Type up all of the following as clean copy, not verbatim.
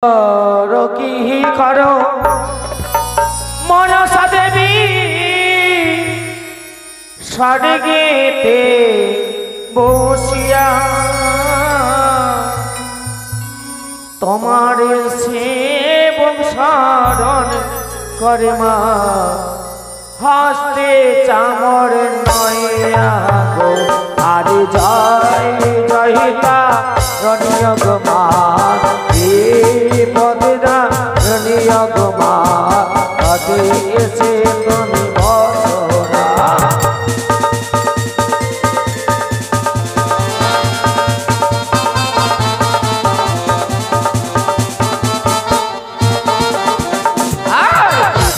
কি করো মনসা দেবী স্বর্গেতে বসিয়া তোমার সেবক শরণ করে মা হস্তে চামর নয়া গো আরে জয় জয়িতা রণিয় গো মা পদরা রণিয় গো মা পদে এসে তুমি বসরা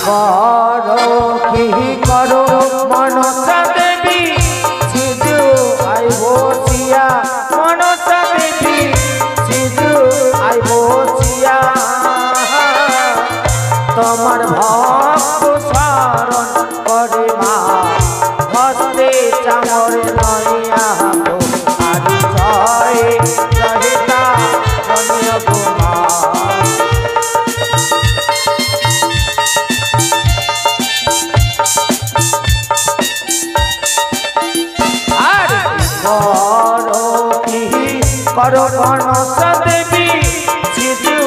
করো কি করো মনসা দেবী সিধু আই বসিয়া মনসা দেবী সিধু আই বসিয়া তোমার ভক্ত শরণ করে মা হস্তে চামর নয়া গো আদি জয় জয়িতা রণিয় গো মা করো মনসা দেবী সিধু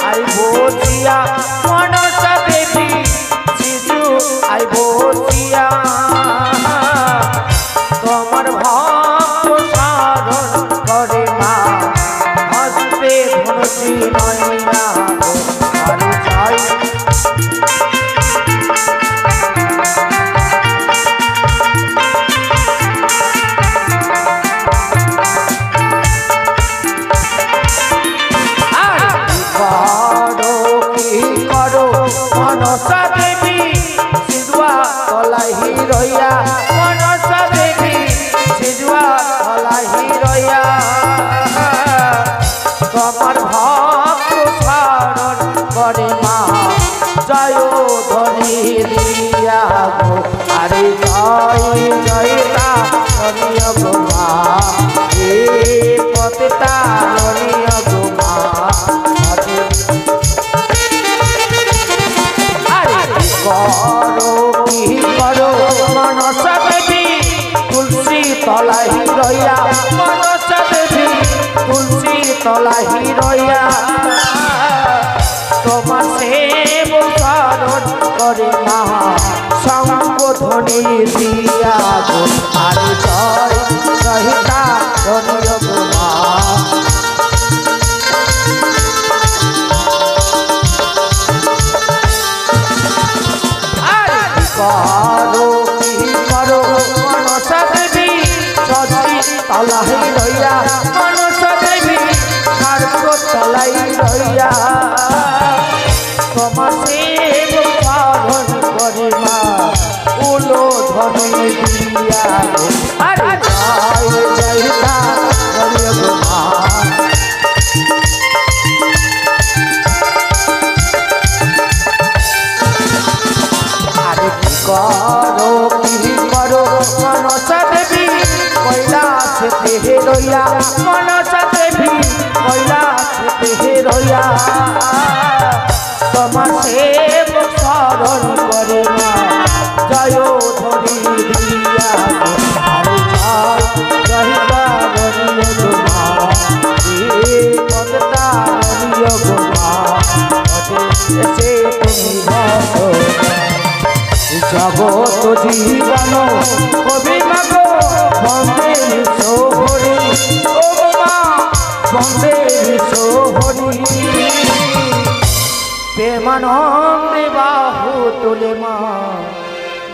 আই বসিয়া মনসা দেবী সিধু আই বসিয়া তোমার ভক্ত শরণ করে মা হস্তে ধনুষী নয়া গো আরে জয় মনসা দেবী সিধুয়া তলাহি রইয়া মনসা দেবী সিধুয়া তলাহি রইয়া তোমার ভক্ত শরণ করে মা জয় ধ্বনি দিয়া গো আরে জয় জয়তা রণিয় গো মা হে পতিতা রণিয় গো মা করো কি করো মনসা দেবী তুলসী তলাহি রইয়া মনসা দেবী তুলসী তলাহি রইয়া তোমার সেবক শরণ করে মা শঙ্খ ধ্বনি দিয়া গো আরে জয় জয়িতা রণিয় গো মা করো কি করো মনসা দেবী সচি তলাই রইয়া মনসা দেবী খার্গ তলাই রইয়া তোমার সেবক শরণ করে মা উলো ধ্বনি দিয়া গো আরে জয় জয়িতা রণিয় গো মা করো কি করো মনসা দেবী কৈলাস দেহে রইয়া মনসা দেবী কৈলাস দেহে রইয়া তোমার সেবক শরণ করে মা জয় ধ্বনি দিয়া গো আরে জয় জয়িতা রণিয় গো মা হে পদতা রণিয় গো মা এসে তুমি বসো জগত জীবন কবি মাগো বন্দে সোহরি ও মা বন্দে সোহরি প্রেমানন্দে বাহু তুলে মা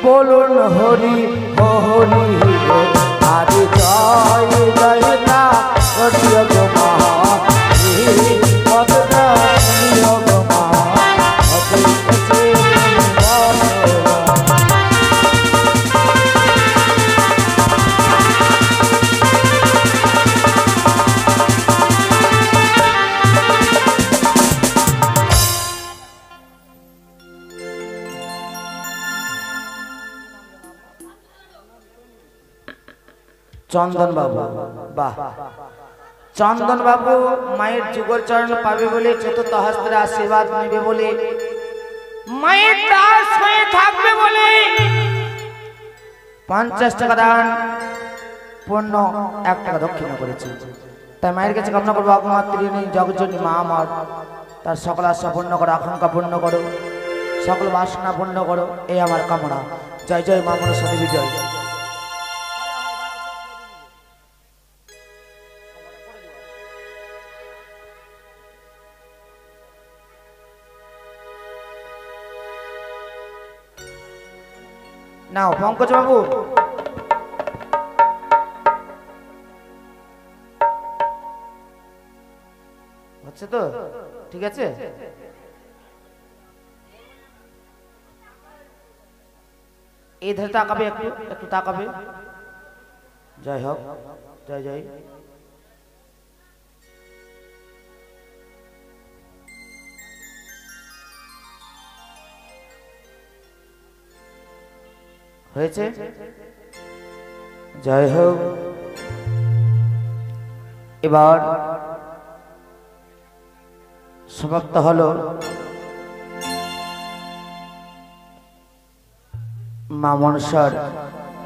বলুন হরি হরি আরে জয় জয়তা রণিয় গো মা পদতা রণিয় গো মা চন্দন বাবু বাহ চন্দন বাবু মায়ের যুগল চরণ পাবে বলে চতুর্থ হস্তের আশীর্বাদ নেবে বলে মায়ের দাস হয়ে থাকবে বলে 50 টাকা দান পূর্ণ 1 টাকা দক্ষিণা করেছে। তাই মায়ের কাছে কামনা করবো অগমাত্রিনী জগজ্জনী মা আমার তার সকল আশা পূর্ণ করো, আকাঙ্ক্ষা পূর্ণ করো, সকল বাসনা পূর্ণ করো, এই আমার কামনা। জয় জয় মা মনসা দেবী জয়। নাও পঙ্কজ বাবু হচ্ছে তো ঠিক আছে। এই ধারে তাকাবে, একটু একটু তাকাবে। জয় হোক, জয় জয়। হয়েছে, জয় হোক। এবার সমাপ্ত হলো মা মনসার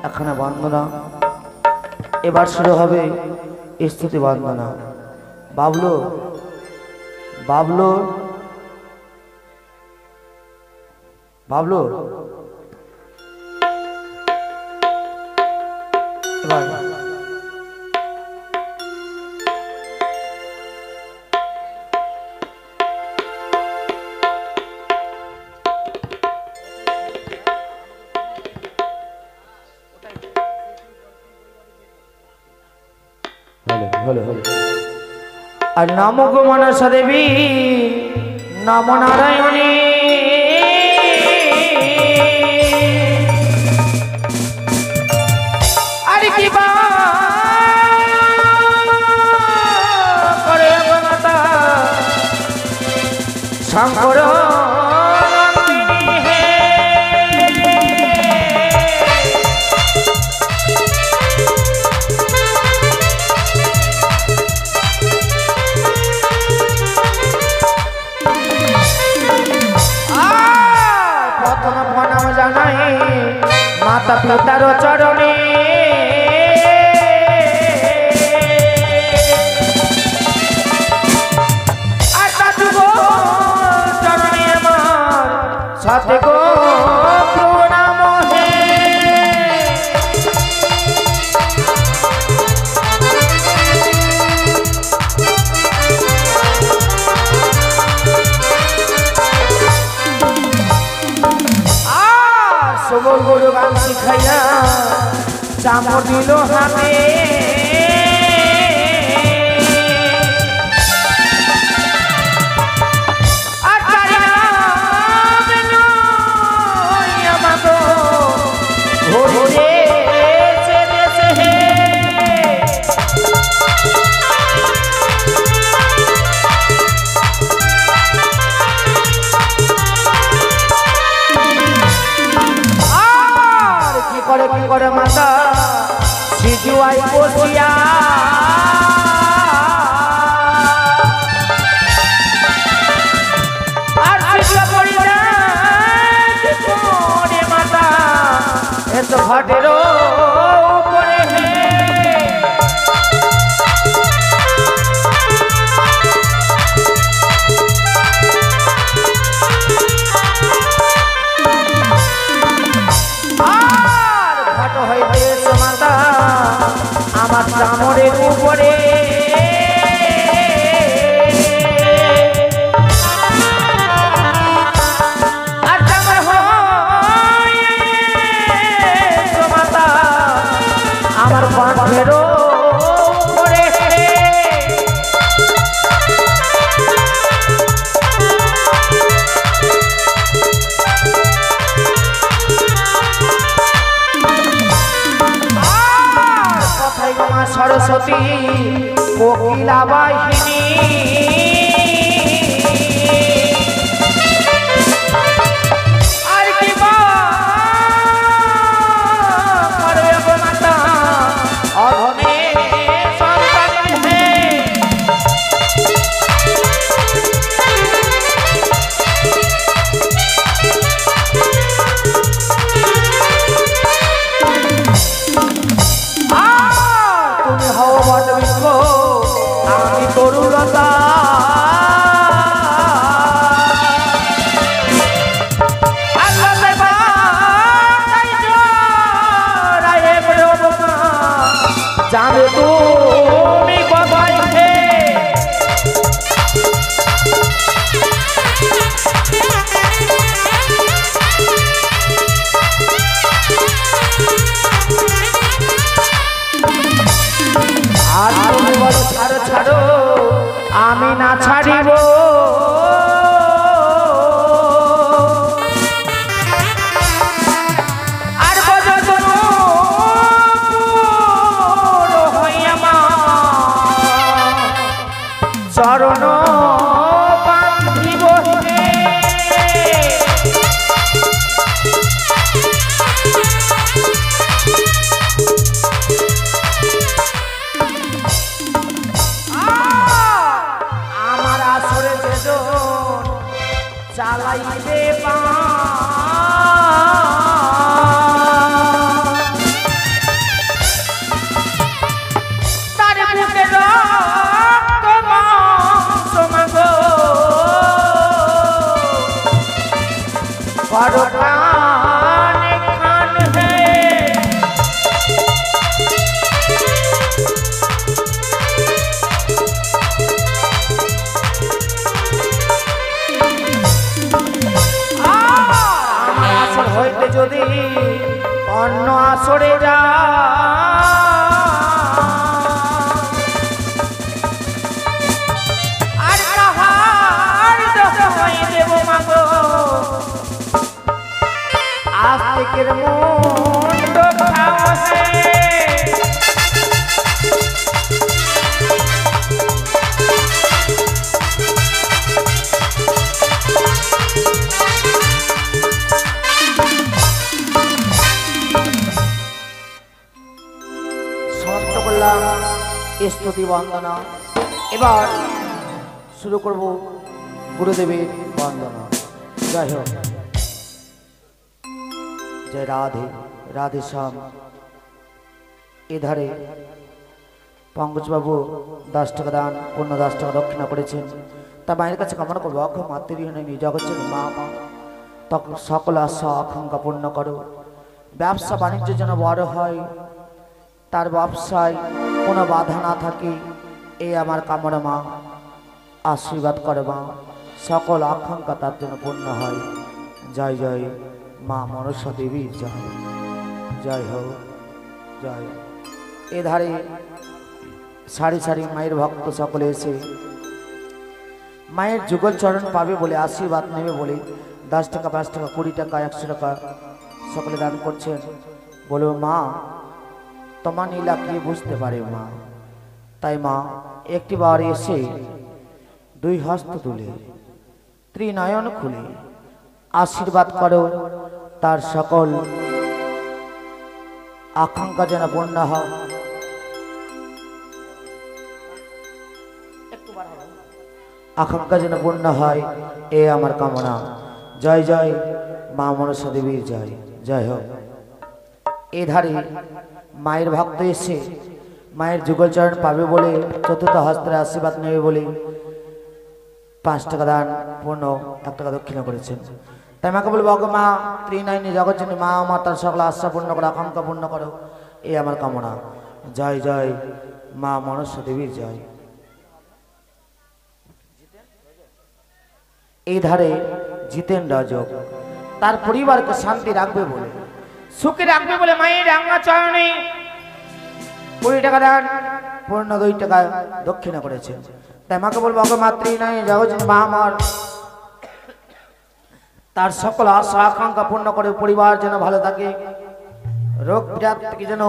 এখানে বন্দনা। এবার শুরু হবে স্তুতি বন্দনা। বাবলু বাবলু বাবলু এবার আর নমো গো মনসা দেবী, নমো নারায়ণী। আর কি বা করে মাতা শঙ্কর মাতা পিতার চরণে আর দাদু গো চরণে আমার সাথে গো প্রণাম হে। সবল গরু গান শিখাইয়া চামড় দিল হাতে, আর তারি নাম লইয়া মাগো ঘুরেছে দেশে হে। কি করে মাতা সিজুয়াই বসিয়া আর সিজুয়া পড়িয়া কি করে মাতা এত ঘটের উপরে হে। আমার চামড়ের উপরে আর চামড় মাতা আমার বাঁধের উপরে। সরস্বতী কোকিলা বাহিনী আর কি করবে মাতা অধমে সন্তান হে। চালাইবে তার বুকে রক্ত মাংস মাগো বড় প্রাণে খান হে হইতে যদি অন্য আসরে যা আর কাহার দোহাই দেব মাগো আজ থেকে মুন্ড খাওয়া स्तुति वंदना एबार शुरू करब गुरुदेवेर वंदना जय हो जय राधे राधे श्याम एधारे पंकजबाबू 10 टाका दान पूर्ण 10 टाका दक्षिणा करेছেন তা মায়ের কাছে কামনা করব অক্ষয় মাতৃহীন জগৎজননী মা মা তখন সকল আশা আকাঙ্ক্ষা পূর্ণ করো ব্যবসা বাণিজ্য যেন বড় হয় তার ব্যবসায় কোনো বাধা না থাকে এই আমার কামনা মা আশীর্বাদ করে মা সকল আকাঙ্ক্ষা তার জন্য পূর্ণ হয় জয় জয় মা মনসা দেবী জয় জয় হো জয় এধারে সারি সারি মায়ের ভক্ত সকলে এসে মায়ের যুগল চরণ পাবে বলে আশীর্বাদ নেবে বলে 10 টাকা 5 টাকা 20 টাকা 100 টাকা সকলে দান করছেন বলো মা তোমার নীলা কি বুঝতে পারে মা তাই মা একটি বার এসে দুই হস্ত তুলে ত্রিনয়ন খুলে আশীর্বাদ করো তার সকল আকাঙ্ক্ষা যেন পূর্ণ হয় आकांक्षा जेन पूर्ण है ए आमार कामना जय जय माँ मनसा देवीर जय जय हो एधारे मायर भक्त एसे मायर जुगल चरण पाबे बोले चतुर्थ हस्ते आशीर्वाद नेबे बोले 5 टाका दान पूर्ण 1 टाका दक्षिणा करेছেন তাই মাকে বলবো ওগো মা ত্রিনয়নী জগৎজননী মা আমার তার সকল আশা পূর্ণ করো আকাঙ্ক্ষা পূর্ণ করো এই আমার কামনা জয় জয় মা মনসা দেবীর জয় এই ধারে জিতেন রাজক তার পরিবারকে শান্তি রাখবে বলে সুখে রাখবে বলে মায়ের রাঙা চরণে 20 টাকা দান পূর্ণ 2 টাকা দক্ষিণা করেছে তাই মাকে বলবো ওগো মাতৃ নাই জগৎজননী মা আমার তার সকল আশা আকাঙ্ক্ষা পূর্ণ করে পরিবার যেন ভালো থাকে রোগ বিরাট থেকে যেন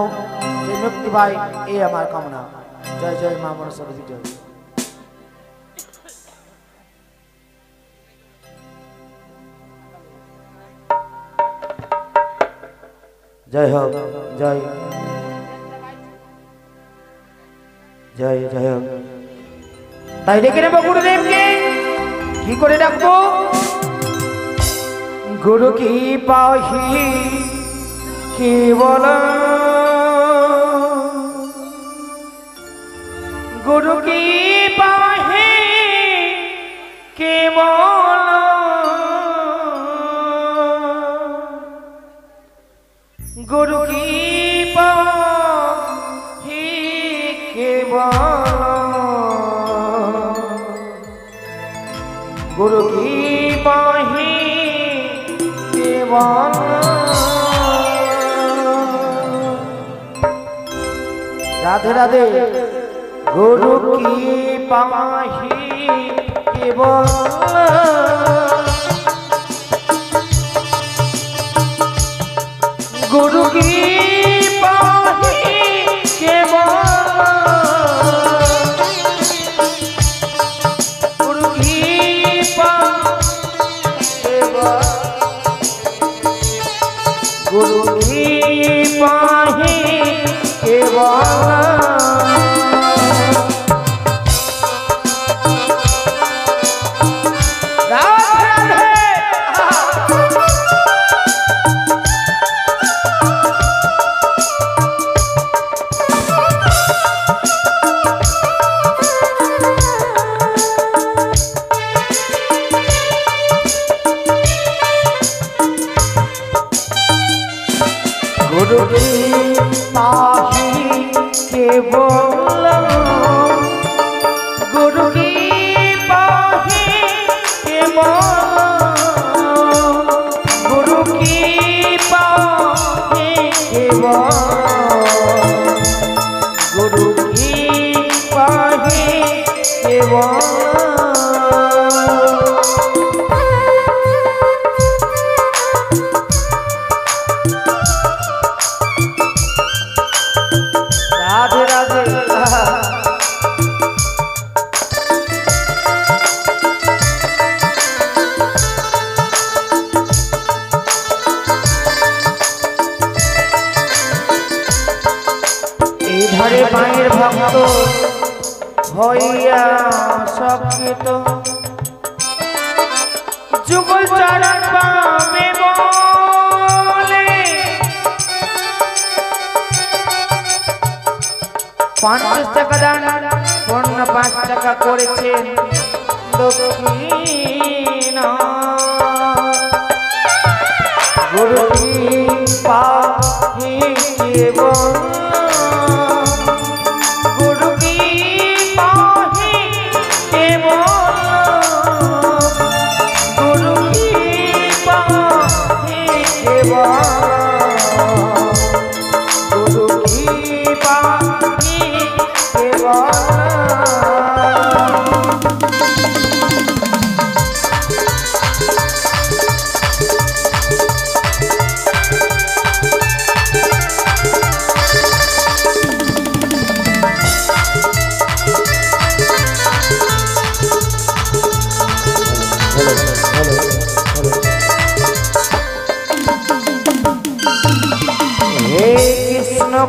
মুক্তি পায় এই আমার কামনা জয় জয় মা মনসা দেবী জয় जय हो जय जय जय हो ताई डेके नेब गुरुदेव के की करे डाकबो गुरु की पाही की बोलो गुरु की पाही की बोलो गुरु की पाही के बोलो गुरु की पाही के बोलो राधे राधे गुरु की पाही के बोलो गुरु की पाही के बोलो गुरु की पाही के बोलो गुरु की पाही के बोलो राधे राधे गुरु की पाही केवल गुरु की पाही केवल गुरु की पाही केवल गुरु की पाही केवल धरे मायर भक्त हइया सकित जुगल चरण पावे बोले 50 টাকা দান পূর্ণ 5 টাকা করেছেন দক্ষিণ গুরু কি পাহি কেবল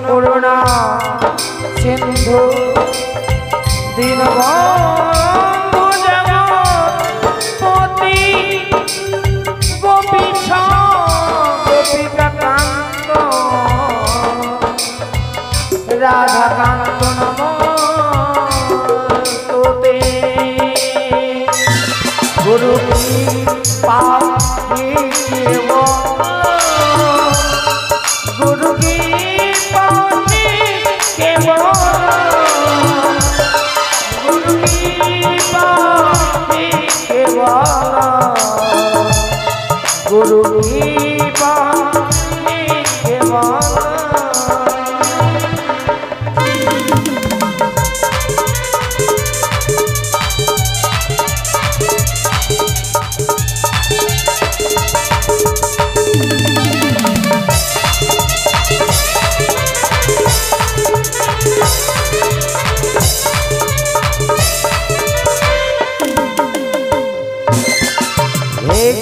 करुणा सिंधु दीनबंधु जगत्पति गोपीश गोपिका कांत राधा कांत नमोस्तुते गुरु की पाही केवल गुरु की गुरु की पाही केवल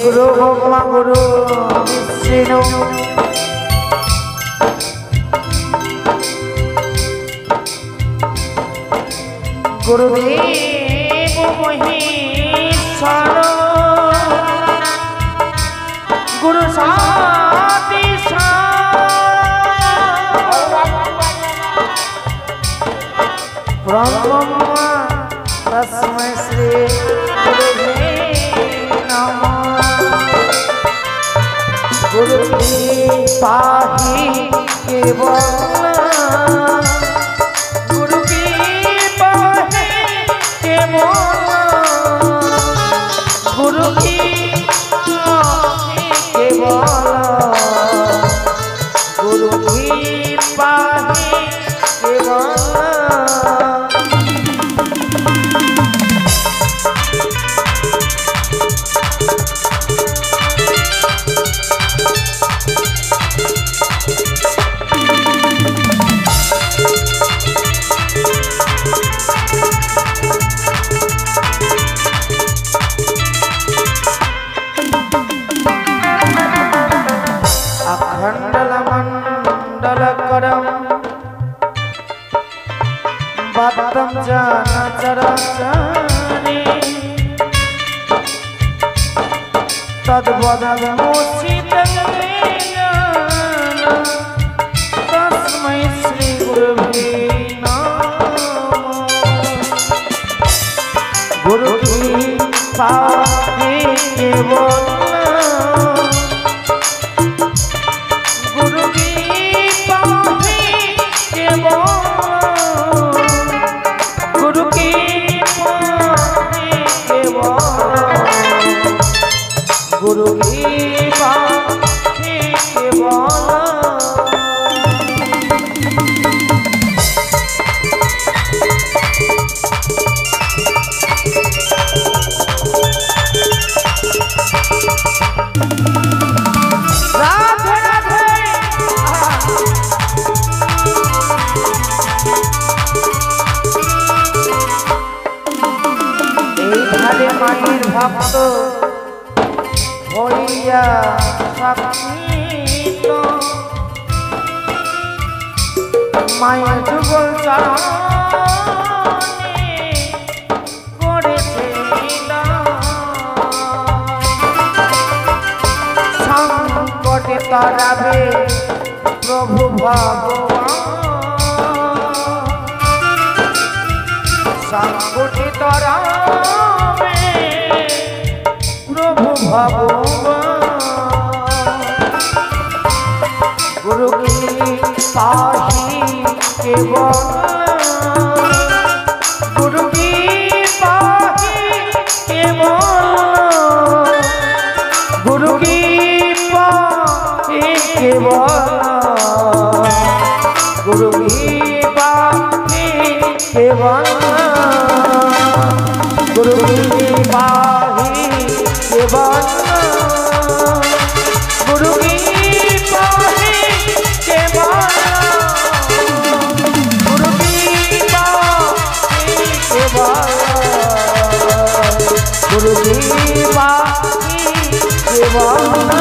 गुरु ब्रह्मा गुरु विष्णु गुरुदेव महेश्वर गुरु साधीश ब्रह्म तस्मै श्री गुरुवे गुरु की पाही केवल गुरु की पाही केवल गुरु की पाही केवल गुरु की पाही केवल मंडलकरं बद्धं चराचरे तद्वदमुचितं तस्मै श्री गुरुवे नमः गुरु की पाही केवल गुरु की गुरु की पाखी के बोला राधे राधे এইভাবে মায়ের ভক্ত হইয়া সাক্ষিত মায়ের যুগল চরণে করেছে সংকটে তরাবে প্রভু ভগবান সংকটে তরাবে प्रभु भगवान गुरु की पाही के बोला गुरु की पाही के बोला गुरु की पाही के बोला गुरु की पाही के बोला गुरु की पाही के बोला गुरु की पाही के बोला गुरु की पाही के बोला गुरु की पाही के बोला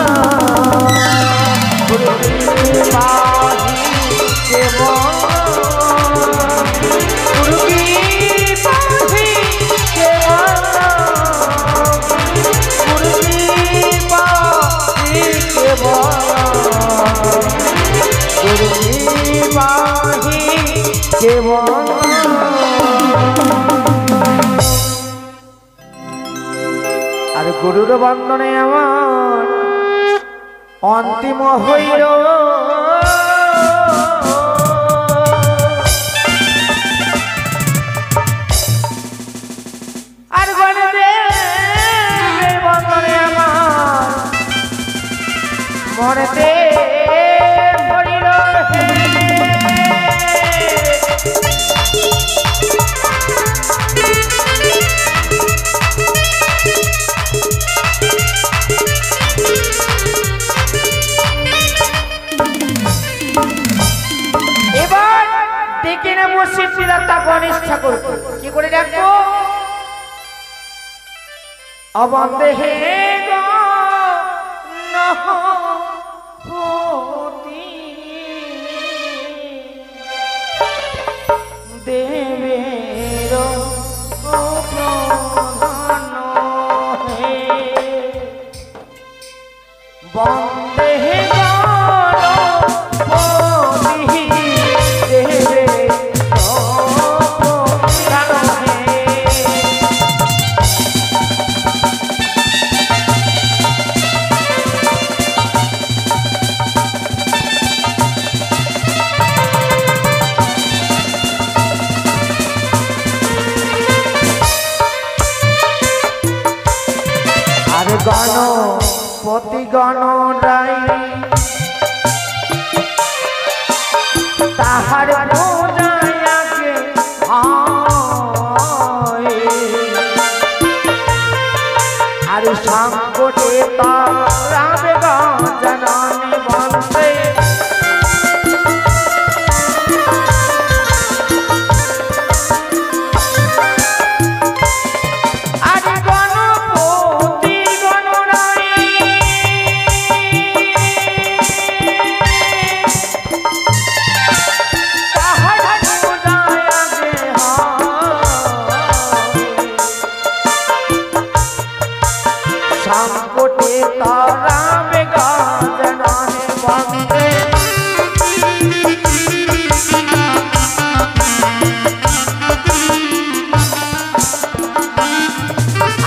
गुरु की पाही के बोला गुरु की पाही के बोला गुरु की पाही के আর গুরুর বন্দনে আমার অন্তিম হইল আর গুরুদেবের বন্দনে আমার মনেতে পড়িল এবার ডেকে নেব সিদ্ধিদাতা গণেশ ঠাকুর কি করে ডাকবো অবন্দে হে देवेर प्रधान हे बंदे गणपति देवेर प्रधान हे गणपति गणराई ताहार पूजायाके আর সংকটে তারাবে গজননে বন্দে সংকটে তারাবে গজননে বন্দে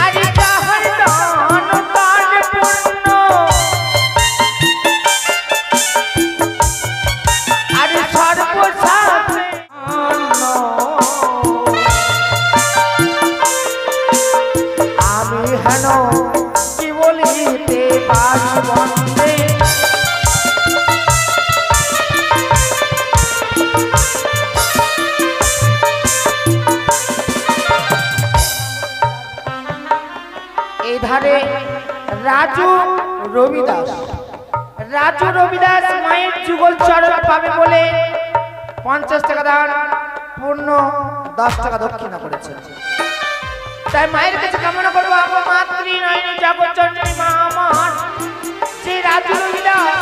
আরে যাহার দান দান পূর্ণ আরে সর্বসাথে আমি হেন কি বলিতে রাজু রবিদাস। রাজু রবিদাস মায়ের যুগল চরণ পাবে বলে 50 টাকা দান পূর্ণ 10 টাকা দক্ষিণা করেছে। তাই মায়ের কাছে কামনা করবো আমার মাতৃ নয়নি জগৎজননী মা আমার সেই রাজু রবিদাস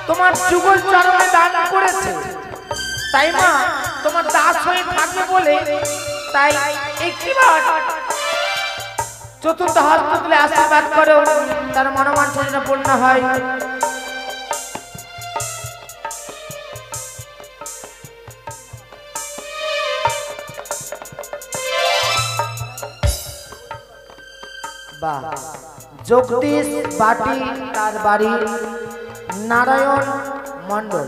তোমার যুগল চরণে দান করেছে, তাই মা তোমার দাস হয়ে থাকবে বলে তাই একটিবার চতুর্থ হস্ত তুলে আশীর্বাদ করো, তার মনোবাঞ্ছা যেন পূর্ণ হয়। জগদীশ বাটি তার বাড়ি নারায়ণ মণ্ডল।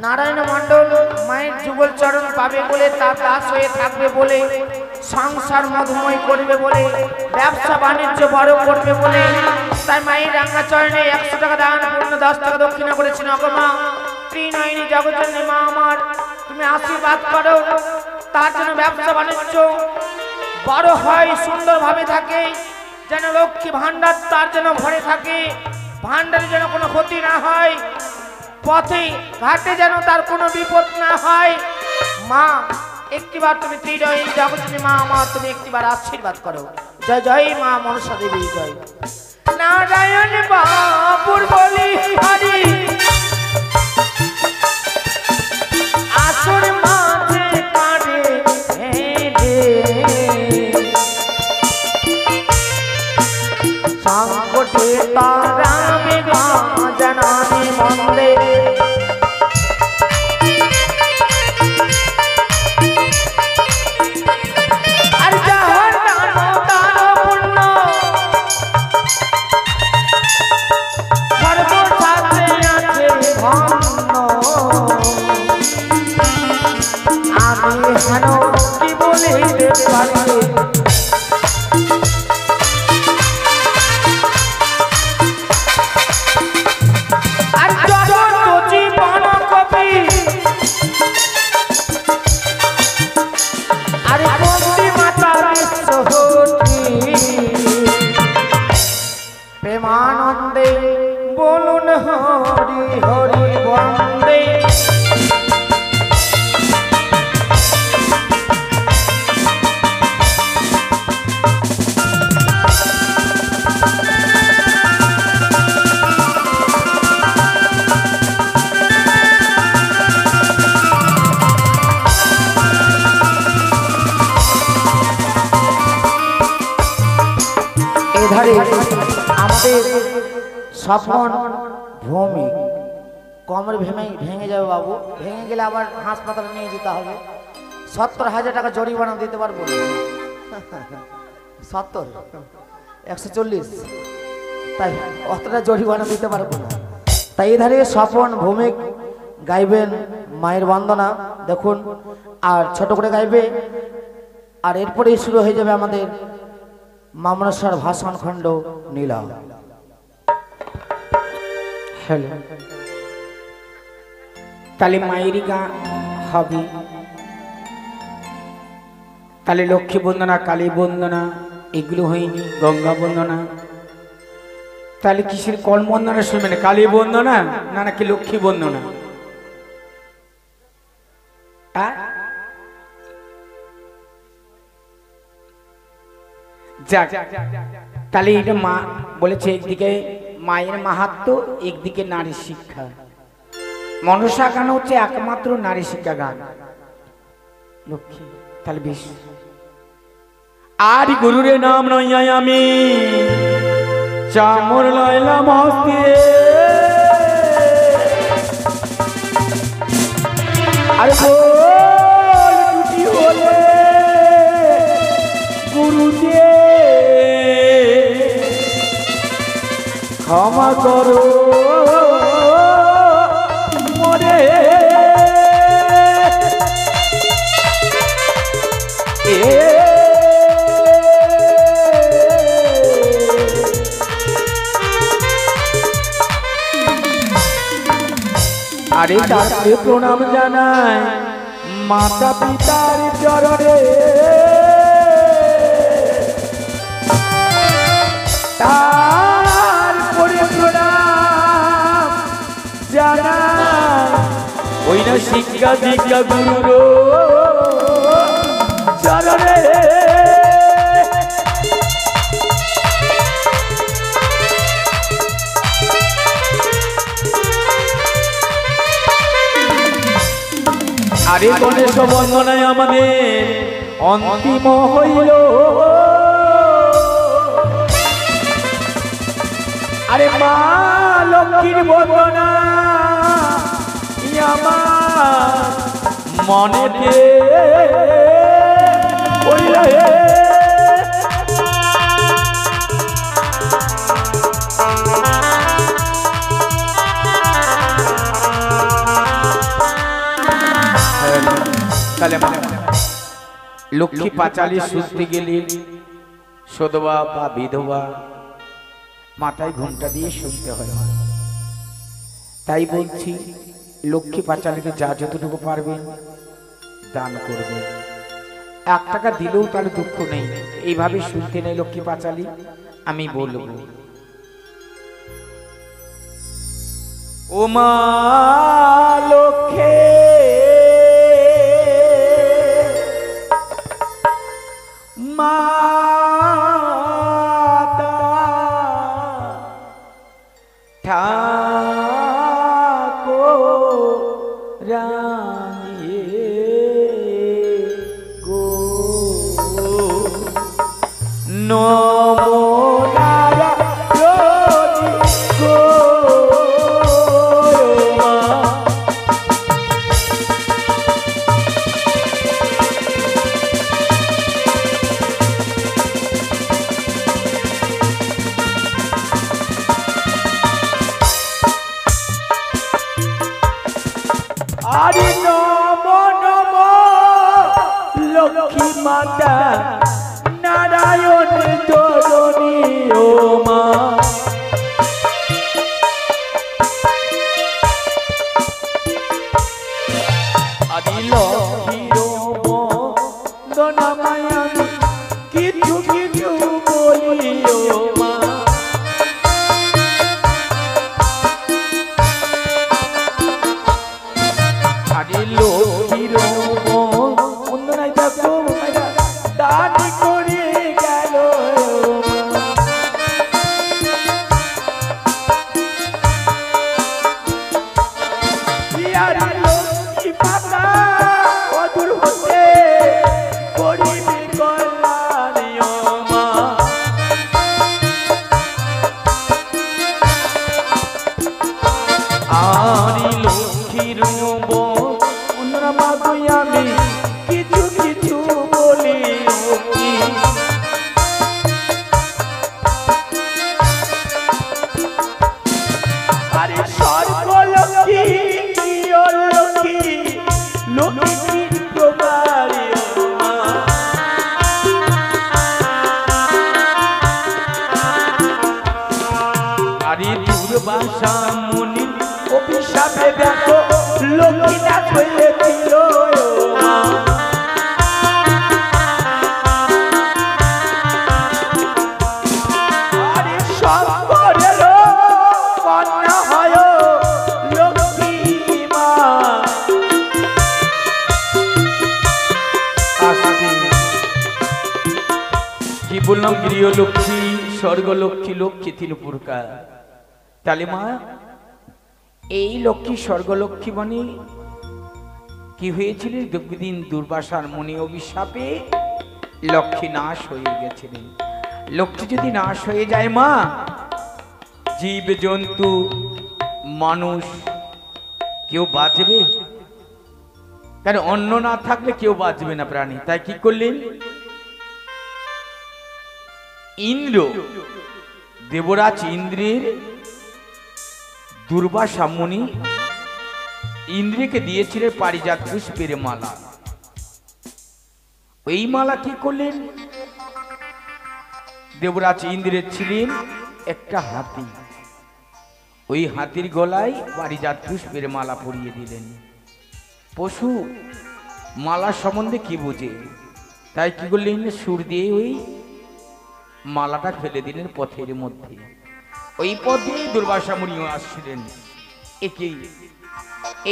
নারায়ণ মণ্ডল মায়ের যুগল চরণ পাবে বলে তার দাস হয়ে থাকবে বলে সংসার মধুময় করবে বলে ব্যবসা বাণিজ্য বড় করবে বলে তাই মায়ের রাঙ্গা চরণে 100 টাকা দান পূর্ণ 10 টাকা দক্ষিণা করেছেন। অগমা ত্রিনয়নী জগৎজননী মা আমার তুমি আশীর্বাদ করো তার জন্য ব্যবসা বাণিজ্য বড় হয়, সুন্দরভাবে থাকে, যেন লক্ষ্মী ভান্ডার তার যেন ভরে থাকে, ভান্ডারে যেন কোনো ক্ষতি না হয়, পথে ঘাটে যেন তার কোনো বিপদ না হয়। মা একটিবার তুমি ত্রিনয়নী জগৎজননী মা আমার তুমি একটিবার আশীর্বাদ করো। জয় জয় মা মনসা দেবী জয়। নারায়ণ বাবুর বলি হরি আসর মাঝে কাঁদে সংকটে তারামে জানানি মন্দে আর যাহার দান তার পূর্ণ সর্বসাথে আছে ধন্য আমি হেন কি বলিতে পারি প্রেমানন্দে বলুন হরি হরি বন্দে। এধারে আমাদের স্বপন ভূমি কোমর ভেঙে যাবে বাবু, ভেঙে গেলে আবার হাসপাতালে নিয়ে যেতে হবে। 70,000 টাকা জরিমানা দিতে পারবো 70 140 তাই অতটা জরিমানা দিতে পারবো না। তাই এধারে স্বপন ভূমি গাইবেন মায়ের বন্দনা দেখুন, আর ছোট করে গাইবে, আর এরপরেই শুরু হয়ে যাবে আমাদের মামনসার ভাষণ খণ্ড নীলা। হ্যালো, তাহলে মায়েরই গান হবে, তাহলে লক্ষ্মী বন্দনা কালী বন্দনা এগুলো হয়নি, গঙ্গা বন্দনা, তাহলে কিসের কল বন্দনা শুনবেন? কালী বন্দনা না নাকি লক্ষ্মী বন্দনা? যাক, তাহলে এটা মা বলেছে একদিকে মায়ের মাহাত্ম্য, একদিকে নারী শিক্ষা। মনসা গান হচ্ছে একমাত্র নারী শিক্ষা গান লক্ষ্মী। তাহলে বেশ, আর গুরুরে নাম নয় আমি চামর লাইলাম হস্তে, আর দুটি হলে গুরুদে ক্ষমা করো মরে। আরে তাকে প্রণাম জানাই মাতা পিতার চরণে, তার শিক্ষা দীক্ষা গুরুর চরণে আরে গণেশ বন্দনায় আমাদের অন্তিম হইল আরে মা লক্ষ্মীর বন্দনা আমার মনেতে হইল লক্ষ্মী পাঁচালী শুনতে গেলে সধবা বা বিধবা মাথায় ঘুমটা দিয়ে শুনতে হয়। তাই বলছি লক্ষ্মী পাঁচালীকে যা যতটুকু পারবেন দান করবেন। 1 টাকা দিলেও তার দুঃখ নেই, এইভাবে শুনতে নেই লক্ষ্মী পাঁচালী। আমি বলবো ও মা লক্ষ্মী মাতা ঠাকুরানী গো নমো নারায়ণী গো মা আরে নমো নমো লক্ষ্মী মাতা নারায়ণ জননী ও মা আরে লক্ষ্মীর বন্দনায় আমি কিছু কিছু বলি ও মা আরে লক্ষ্মীর বন্দনায় দেখো দান করে গেল লক্ষ্মী পাতা অদূর হতে করিবে কল্যাণ মা আরে লক্ষ্মীর বন্দনা মাগো আমি কিছু কিছু বলি আরে সর্বলক্ষ্মী লক্ষ্মী লক্ষ্মী প্রকারে আরে দুর্বাসা মুনি অভিশাপে দেখো লক্ষ্মী না হয়েছিল আরে শঙ্করের কন্যা হয় লক্ষ্মী মা কি বললাম গৃহলক্ষ্মী স্বর্গলক্ষ্মী লক্ষ্মী 3 প্রকার। তাহলে মা এই লক্ষ্মী স্বর্গলক্ষ্মী মানে কি হয়েছিল? দিন দুর্বাসার মুনি অভিশাপে লক্ষ্মী নাশ হয়ে গেছিলেন। লক্ষ্মী যদি নাশ হয়ে যায় মা, জীব জন্তু মানুষ কেউ বাঁচবে? কারণ অন্ন না থাকলে কেউ বাঁচবে না প্রাণী। তাই কি করলেন? ইন্দ্র দেবরাজ ইন্দ্রের দুর্বাসা মুনি ইন্দ্রকে দিয়েছিলেন পারিজাত পুষ্পের মালা। ওই মালা কি করলেন? দেবরাজ ইন্দ্রের ছিলেন একটা হাতি, ওই হাতির গলায় পারিজাত পুষ্পের মালা পরিয়ে দিলেন। পশু মালা সম্বন্ধে কি বোঝে? তাই কি করলেন? সুর দিয়ে ওই মালাটা ফেলে দিলেন পথের মধ্যে। ওই পথে দুর্বাসা মুনিও আসছিলেন। একে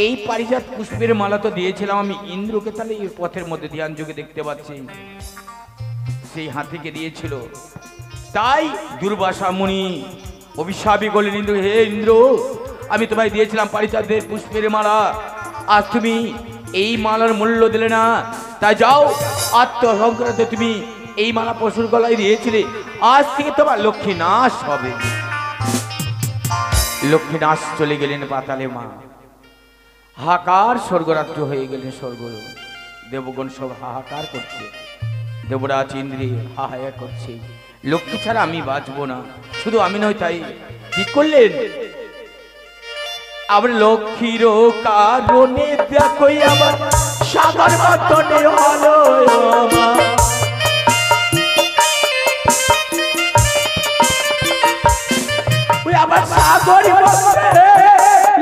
এই পারিজাত পুষ্পের মালা তো দিয়েছিলাম আমি ইন্দ্রকে, তাহলে এই পথের মধ্যে ধ্যান যোগে দেখতে পাচ্ছি সেই হাতিকে দিয়েছিল। তাই দুর্বাসা মুনি অভিশাপী করলেন ইন্দ্র, হে ইন্দ্র, আমি তোমায় দিয়েছিলাম পারিজাতের পুষ্পের মালা, আজ তুমি এই মালার মূল্য দিলে না, তাই যাও আত্মহংকারে তুমি এই মালা পশুর গলায় দিয়েছিলে, আজ থেকে তোমার লক্ষ্মী নাশ হবে। লক্ষ্মী নাশ চলে গেলেন পাতালে মা, হাহাকার স্বর্গরাজ্য হয়ে গেলেন স্বর্গ, দেবগণ সব হাহাকার করছে, দেবরাজ ইন্দ্রে হাহাকার করছে, লক্ষ্মী ছাড়া আমি বাঁচবো না। শুধু আমি নয়, তাই কি করলেন, আবার লক্ষ্মীর কারণে দেখো আবার সাগর মতনে হলো আবার সাগর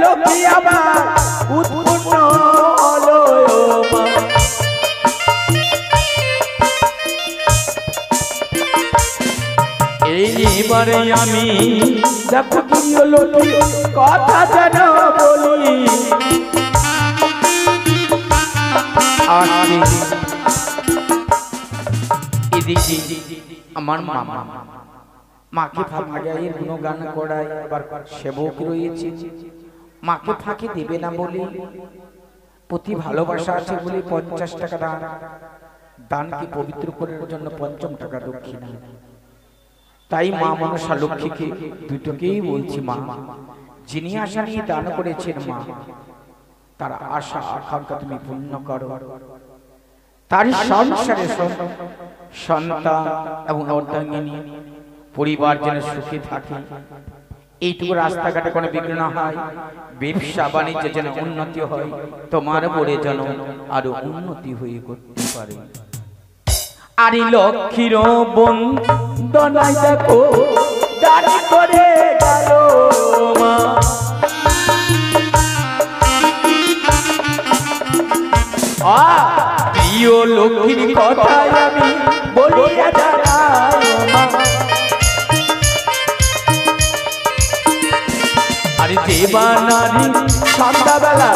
লক্ষ্মী আবার উৎপন্ন হলো। এইবারে আমি দেখো কি হলো, কথা যেন বলি, এদিকে আমার মামা মাকে ফাঁকি গুণগান করায়, আবার সেবক রয়েছে, মাকে ফাঁকি দেবে না বলে, প্রতি ভালোবাসা আছে বলে 50 টাকা দান, দানকে পবিত্র করার জন্য 55 টাকা দক্ষিণা। তাই মা মনসা লক্ষ্মীকে দুটোকেই বলছি, মা যিনি আশা নিয়ে দান করেছেন মা, তার আশা আকাঙ্ক্ষা তুমি পূর্ণ করো, তার সংসারে সন্তান এবং অর্ধাঙ্গিনী পরিবার যেন সুখে থাকে, এইটুকু রাস্তাঘাটে কোনো বিঘ্ন না হয়, ব্যবসা বাণিজ্য যেন উন্নতি হয়, তোমার বলে যেন আরো উন্নতি হয়ে করতে পারে। আরে লক্ষ্মীর বন্দনায় দেখো দাঁড়ি করে গেল মা, প্রিয় লক্ষ্মীর কথায় আমি বলিয়া দাঁড়াই মা, আরে দেবা নারী সন্ধ্যাবেলা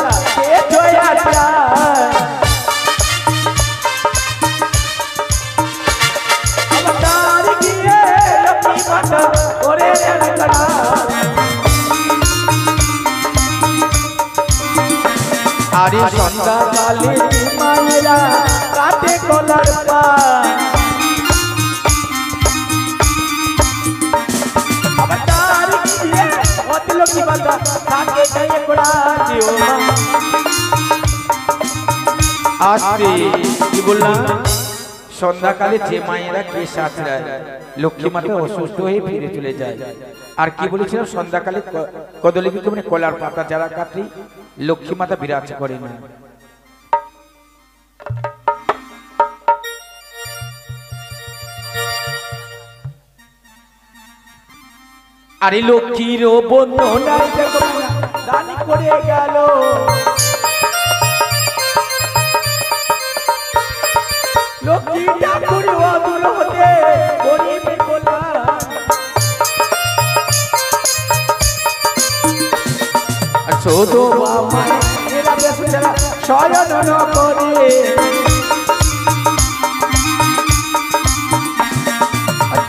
আরে সন্ধ্যাকালে মায়েরা কাটে কলার পান, আবার তার গিয়ে অতলো কি বাতা তাকে গায়ে কোড়া দিও মা। আস্তে কি বললাম, সন্ধ্যাকালে যে মায়েরা কেশ আছড়ায়, লক্ষ্মী মাতা অসুস্থ হয়ে ফিরে চলে যায়। আর কি বলেছিলাম, সন্ধ্যাকালে কদলীকে মানে কলার পাতা যারা কাটে, লক্ষ্মী মাতা বিরাজ করে না। আরে লক্ষ্মীর বন্দনায় দেখো দান করে গেল, লক্ষ্মী ঠাকুর অদূর হতে গরিব গোলা, শুধু মায়েরা বেচারা শয়ন করে,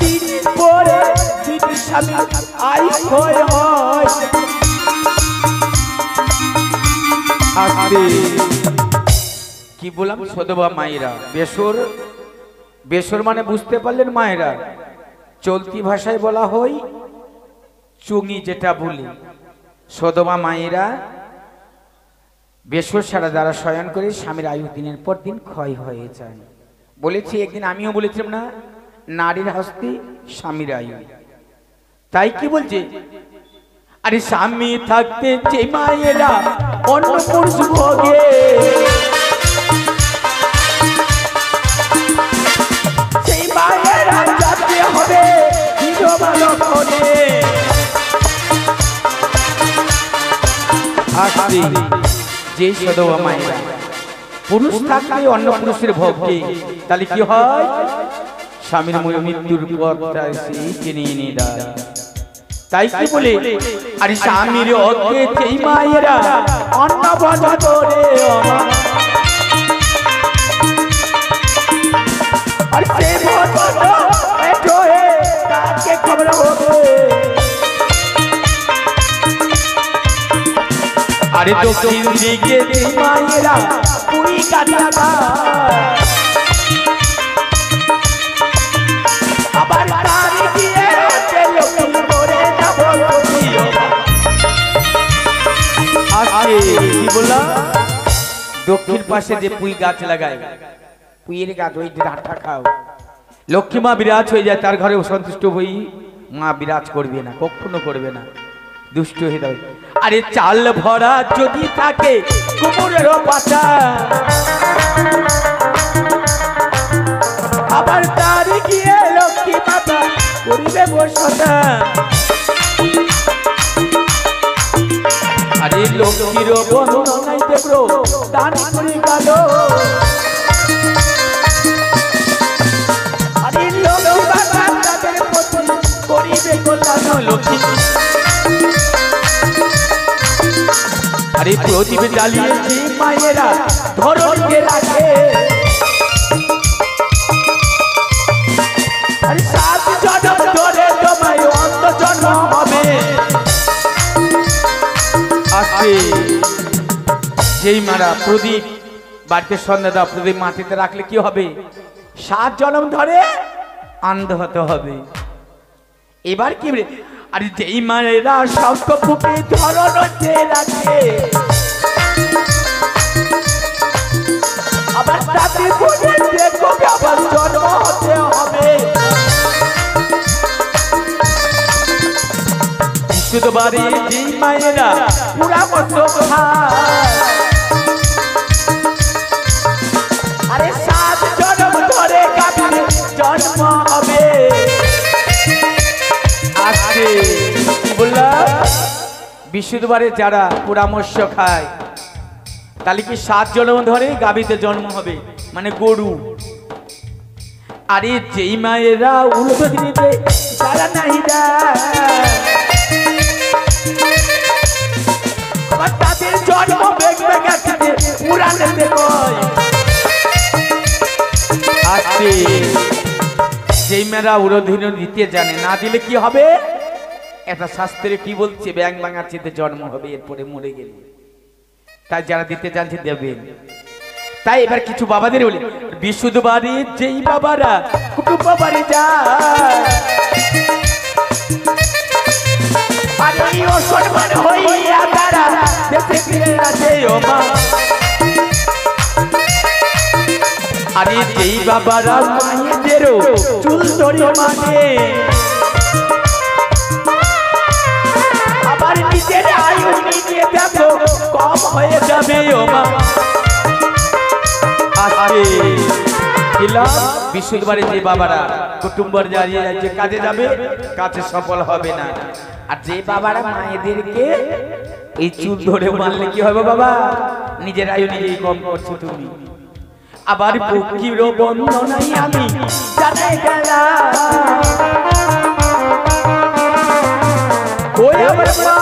দিন পরে দিন স্বামী আই হয় কি বললাম, সদবা মায়েরা বেসর মানে বুঝতে পারলেন মায়েরা, চলতি ভাষায় বলা হয় চুঙি, যেটা বলি সদবা মায়েরা বেসর ছাড়া যারা শয়ন করে স্বামীর আয়ু দিনের পর দিন ক্ষয় হয়ে যায়। বলেছি একদিন, আমিও বলেছিলাম না, নারীর হস্তে স্বামীর আয়ু। তাই কি বলছে, আরে স্বামী থাকতে যে মায়েরা অন্য পুরুষ ভোগে, সেই মায়েরা যাতে হবে বিধবা লক্ষণে। যে সদবা মায়েরা পুরুষ থাকলে অন্য পুরুষের ভোগে, তাহলে কি হয়, স্বামীর মৃত্যুর পর চিনিয়ে নিয়ে দেয়। তাই কি বলে আরে স্বামীর অজ্ঞে যেই মায়েরা অন্ন ভোজন করে আর সে ভোজন এটো হে কাকে খবর হবে আরে দক্ষিণ দিকে যেই মায়েরা পুরি কাটা আবার তারি দিয়ে লক্ষ্মী করে যাব কি বললাম দক্ষিণ পাশে যে পুঁই গাছ লাগায় পুঁইয়ের গাছ ওই ডাঁটা খাও লক্ষ্মী মা বিরাজ হয়ে যায় তার ঘরে অসন্তুষ্ট হই মা বিরাজ করবে না কখনো করবে না দুষ্ট হয়ে যাবে আরে চাল ভরা যদি থাকে কুমোরের পাতা আবার তারি গিয়ে লক্ষ্মী মাতা করিবে বসতা আরে লক্ষ্মীর বন্ধনাই দেব দান করে গেল আরে লক্ষ্মী মাতা তাদের প্রতি করিবে কল্যাণ লক্ষ্মী আরে প্রদীপ জ্বালিয়েছি মায়েরা ধরনকে রাখে আরে 7 জন্ম ধরে তোমায় অন্ত জন্ম হবে আজকে যেই মারা প্রদীপ বাড়িতে সন্ধ্যা দাও প্রদীপ মাটিতে রাখলে কি হবে 7 জন্ম ধরে অন্ধ হতে হবে এবার কি আরে যেই মায়েরা শঙ্খ ফুঁকে ধরনকে রাখে আবার তাতে বলে দেখো আবার জন্ম হতে হবে শুধুবারে যেই মায়েরা পুরা মতো আরে 7 জন্ম ধরে কাবিলে জন্ম হবে আজকে কি বললাম বিশুদ্ধবারে যারা পরামর্শ খায় তাহলে কি 7 জন্ম ধরে গাভীতে জন্ম হবে মানে গরু আরে যেই মায়েরা উল্টো দিনে যারা নাহিরা আবার তাদের জন্ম বেগবে গেছে পুরাণেতে কয় আজকে যেই মেয়েরা উড়োধীন দিতে জানে না দিলে কি হবে এটা শাস্ত্রে কি বলছে ব্যাং ভাঙার চেতে জন্ম হবে এরপরে মরে গেলে তাই যারা দিতে জানছে দেবেন তাই এবার কিছু বাবাদের বলি বিশুদ্ধ বাড়ি যেই বাবারা কুটুম্ব বাড়ি যায় আরে ও সম্মান হইয়া তারা দেশে ফিরে আসে ও মা আরে যেই বাবারা মায়েদেরও চুল ধরে মানে আবার নিজের আয়ু নিজে দেখো কম হয়ে যাবে ও মা আজকে দিলাম বিশুদ্ধবারে যে বাবারা কুটুম্বর জারিয়ে যে কাজে যাবে কাজে সফল হবে না আর যে বাবারা মায়েদেরকে এই চুল ধরে মানলে কি হবে বাবা নিজের আয়ু নিজেই কম করছো তুমি আবার পক্ষীর বন্ধনাই আমি জানাই গেলাম ওই আমার মা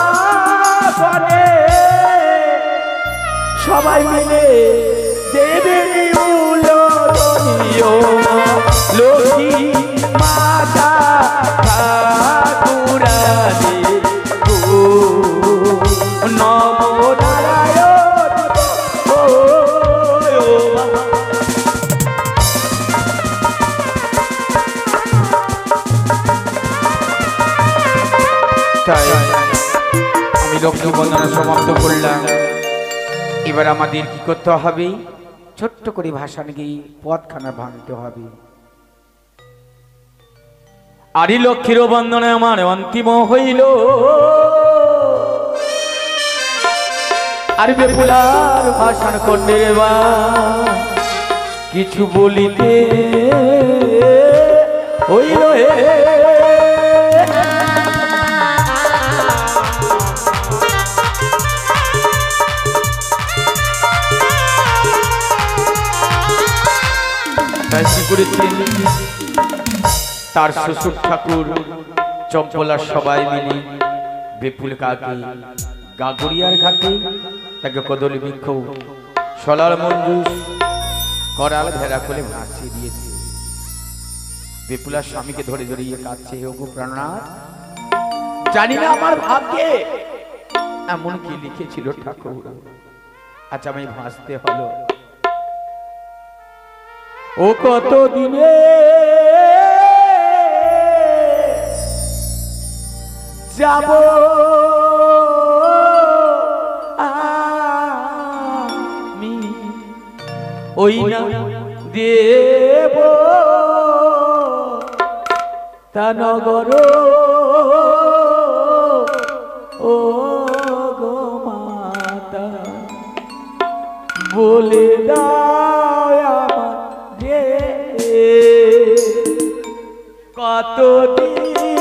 সবাই মিলে দেবে লক্ষ্মী মাতা ঠাকুরানী নমো নারায়ণ তাই আমি লক্ষ্মী বন্দনা সমাপ্ত করলাম এবার আমাদের কি করতে হবে ছোট্ট করে ভাষণ গিয়ে পথখানা ভাঙতে হবে আরি লক্ষ্মীর বন্দনে আমার অন্তিম হইল আর বেপুলার ভাষণ করতে বা কিছু বলিতে হইল তাই কি করেছেন তার শ্বশুর ঠাকুর চম্পলার সবাই মিলে বিপুল কাকে গাগরিয়ার ঘাটে তাকে কদলী বৃক্ষ সলার মঞ্জুস করাল ভেড়া করে ভাসিয়ে দিয়েছে। বিপুলার স্বামীকে ধরে জড়িয়ে কাঁদছে, ওগো প্রাণনাথ, জানি না আমার ভাগ্যে এমন কি লিখেছিল ঠাকুর, আজ আমি ভাসতে হলো। ও কত দিনে যাব আমি ওই না দেব তা নগর ও গো মাতা বলে দাও আমাকে কত দিনে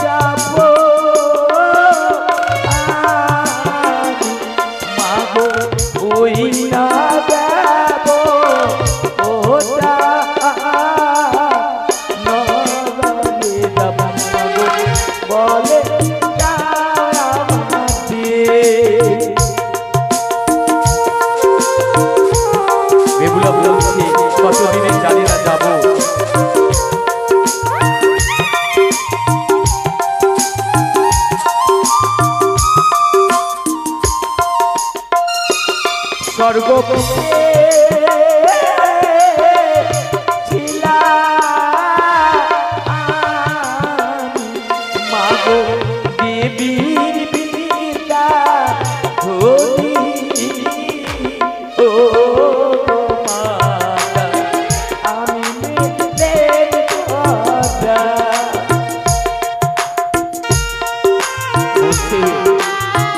যাব মাগো ওই না দেব ওটা নগরে যাব মাগো বলে কতদিনে জানি না যাব স্বর্গ মাগো দেবীর বিদ্যা ধরি ও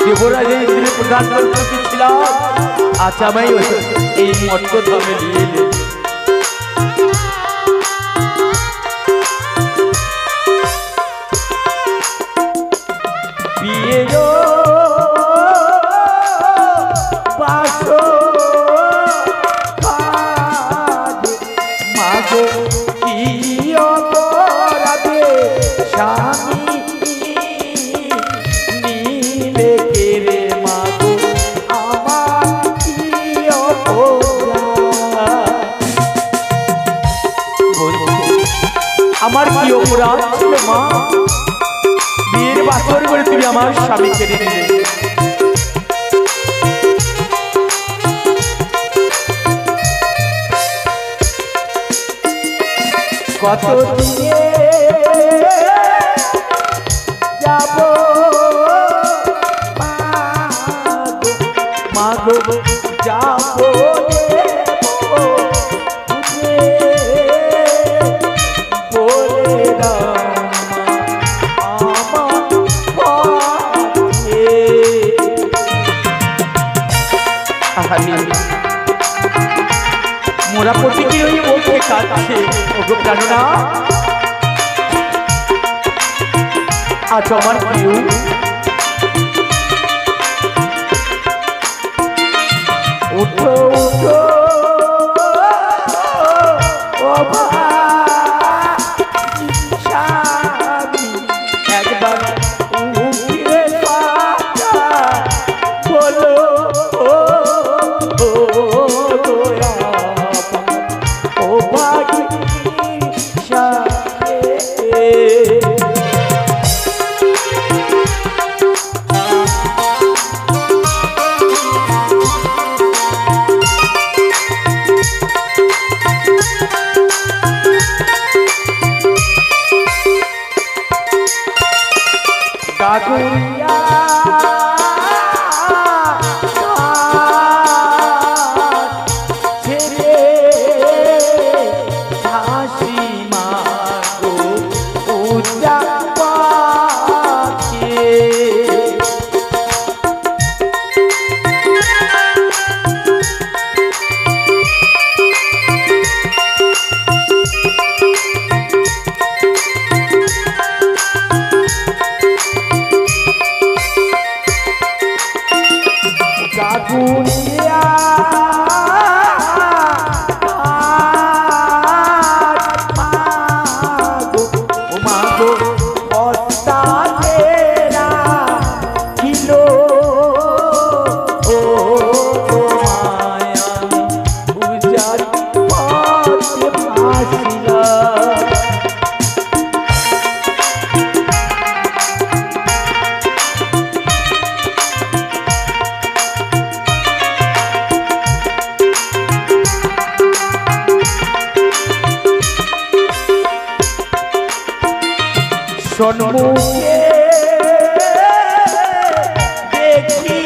দেবরাজ ইন্দ্রের প্রধান ছিলাম, আচ্ছা আমি এই মট্ট ধামে নিয়ে এলে। বিয়ে মাগো কি অপরাধে স্বামী আমার কি অপরাধ ছিল মা, বিয়ের বাসর করে তুমি আমার স্বামী কেড়ে নিলে। কত দিনে যাব মাগো যাব মোরা প্রতিটি ওই মুখে কাঁদছে, ওগো প্রাণনা আজ আমার প্রিয় উঠো উঠো ও একবার উঠিয়ে বলো গাগুরিয়া ছেড়ে হাসি মাগো উজা পাখি মুখে দেখি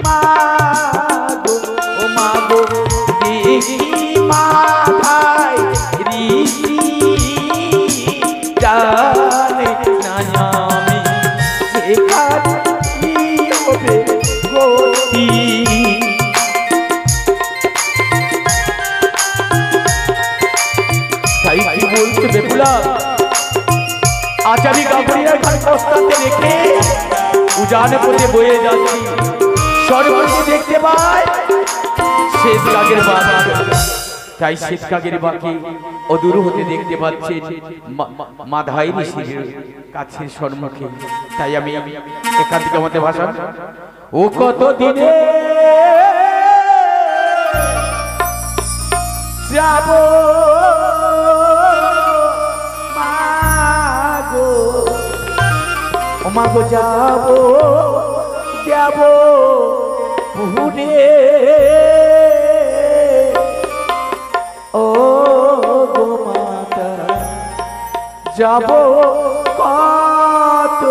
মাগো ও মাগো দেখি মাথায় ঋষি জানে না আমি সেখানে হবে গতি। তাই কি বলছে বেহুলা, আজ আমি গাবরিয়ার ঘাট প্রস্তাবে রেখে উজানে পথে বয়ে যাচ্ছি, সর্বত্র দেখতে পাই শ্বেত কাকের বাকি। তাই শ্বেত কাকের বাকি অদূর হতে দেখতে পাচ্ছি মাধাই ঋষির কাছের সম্মুখে। তাই আমি এখান থেকে আমাদের ভাষা ও কত দিনে যাব মাগো ও মাগো যাব যাব পুনে ও গো মাতা যাব কত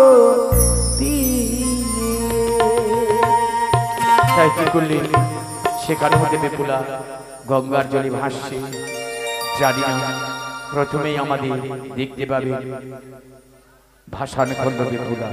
দিনে। তাই কি করলি সেখানে হতে বেপুলা গঙ্গার জলে ভাসছে, জানি না প্রথমেই আমাদের দেখতে পাবে ভাষান খন্ড বেপুলা।